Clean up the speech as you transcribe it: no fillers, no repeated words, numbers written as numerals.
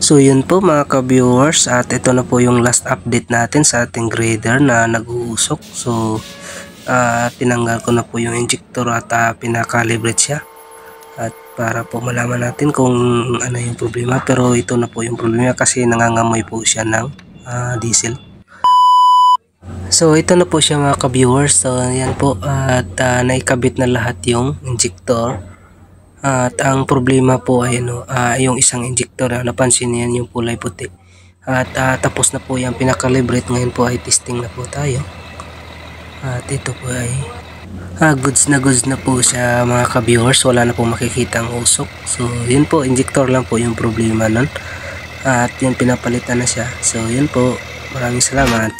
So yun po mga ka-viewers, at ito na po yung last update natin sa ating grader na nag-uusok. So tinanggal ko na po yung injector at pinakalibrate siya. At para po malaman natin kung ano yung problema, pero ito na po yung problema kasi nangangamoy po siya ng diesel. So ito na po siya mga ka-viewers. So yan po, at naikabit na lahat yung injector. At ang problema po ay yung isang injector, napansin niyan yung kulay puti. At tapos na po yung pinakalibrate. Ngayon po ay testing na po tayo. At ito po ay goods na po siya mga ka-viewers. Wala na po makikitang usok. So yun po, injector lang po yung problema nun. At yun, pinapalitan na siya. So yun po, maraming salamat.